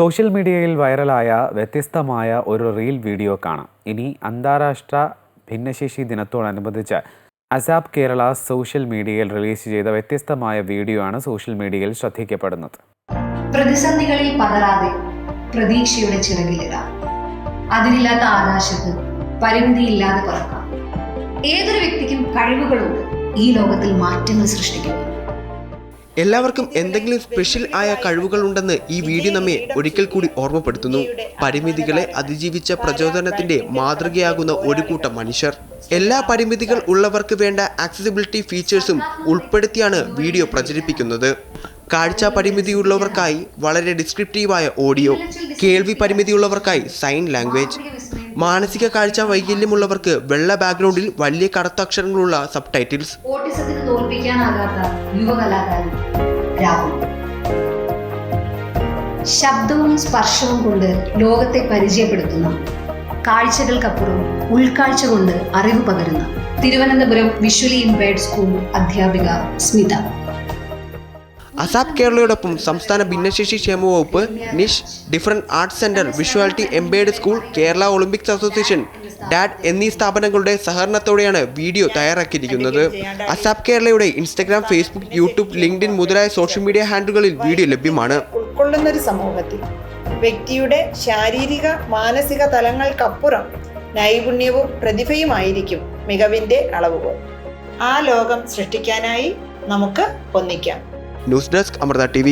Social മീഡിയയിൽ വൈറലായ വ്യത്യസ്തമായ ഒരു റീൽ വീഡിയോ കാണാം. ഇനി അന്താരാഷ്ട്ര ഭിന്നശേഷി ദിനത്തോടനുബന്ധിച്ച് അസാപ് കേരള സോഷ്യൽ മീഡിയയിൽ റിലീസ് ചെയ്ത വ്യത്യസ്തമായ വീഡിയോ ആണ് സോഷ്യൽ മീഡിയയിൽ ശ്രദ്ധിക്കപ്പെടുന്നത്. പ്രതിസന്ധികളിൽ പതറാതെ പ്രതീക്ഷയുടെ ചിറകിലിടാം. അതിരില്ലാത്ത ആകാശത്ത് പരിമിതിയില്ലാതെ പറക്കാം. ഏതൊരു വ്യക്തിക്കും കഴിവുകളുണ്ട് ഈ ലോകത്തിൽ മാറ്റങ്ങൾ സൃഷ്ടിക്കുക. എല്ലാവർക്കും എന്തെങ്കിലും സ്പെഷ്യൽ ആയ കഴിവുകളുണ്ടെന്ന് ഈ വീഡിയോ നമ്മെ ഒരിക്കൽ കൂടി ഓർമ്മപ്പെടുത്തുന്നു. പരിമിതികളെ അതിജീവിച്ച പ്രചോദനത്തിന്റെ മാതൃകയാകുന്ന ഒരു കൂട്ടം മനുഷ്യർ. എല്ലാ പരിമിതികൾ ഉള്ളവർക്ക് വേണ്ട ആക്സസിബിലിറ്റി ഫീച്ചേഴ്സും ഉൾപ്പെടുത്തിയാണ് വീഡിയോ പ്രചരിപ്പിക്കുന്നത്. കാഴ്ച പരിമിതിയുള്ളവർക്കായി വളരെ ഡിസ്ക്രിപ്റ്റീവായ ഓഡിയോ, കേൾവി പരിമിതിയുള്ളവർക്കായി സൈൻ ലാംഗ്വേജ്, മാനസിക കാഴ്ച വൈകല്യമുള്ളവർക്ക് വെള്ള ബാക്ക്ഗ്രൗണ്ടിൽ വലിയ കറുത്ത അക്ഷരങ്ങളുള്ള സബ് ടൈറ്റിൽസ്. ഓട്ടിസത്തിന് തോൽപ്പിക്കാനാകാത്ത യുവകലാകാരൻ രാഹുൽ ശബ്ദവും സ്പർശവും കൊണ്ട് ലോകത്തെ പരിചയപ്പെടുത്തുന്ന, കാഴ്ചകൾക്കപ്പുറം ഉൾക്കാഴ്ച കൊണ്ട് അറിവ് പകരുന്ന തിരുവനന്തപുരം വിഷ്വലി ഇംപയർഡ് സ്കൂൾ അധ്യാപിക സ്മിത. അസാപ് കേരളയോടൊപ്പം സംസ്ഥാന ഭിന്നശേഷി ക്ഷേമ വകുപ്പ്, NISH, different arts centre, visually impaired school, Kerala olympics association, ഡാഡ് എന്നീ സ്ഥാപനങ്ങളുടെ സഹകരണത്തോടെയാണ് വീഡിയോ തയ്യാറാക്കിയിരിക്കുന്നത്. അസാപ് കേരളയുടെ ഇൻസ്റ്റഗ്രാം, ഫേസ്ബുക്ക്, യൂട്യൂബ്, ലിങ്ക്ഡിൻ മുതലായ സോഷ്യൽ മീഡിയ ഹാൻഡിലുകളിൽ വീഡിയോ ലഭ്യമാണ്. ഉൾക്കൊള്ളുന്ന ഒരു സമൂഹത്തിൽ വ്യക്തിയുടെ ശാരീരിക മാനസിക തലങ്ങൾക്കപ്പുറം നൈപുണ്യവും പ്രതിഭയുമായിരിക്കും മികവിന്റെ അളവുകൾ. ആ ലോകം സൃഷ്ടിക്കാനായി നമുക്ക് ഒന്നിക്കാം. News desk, Amrita TV.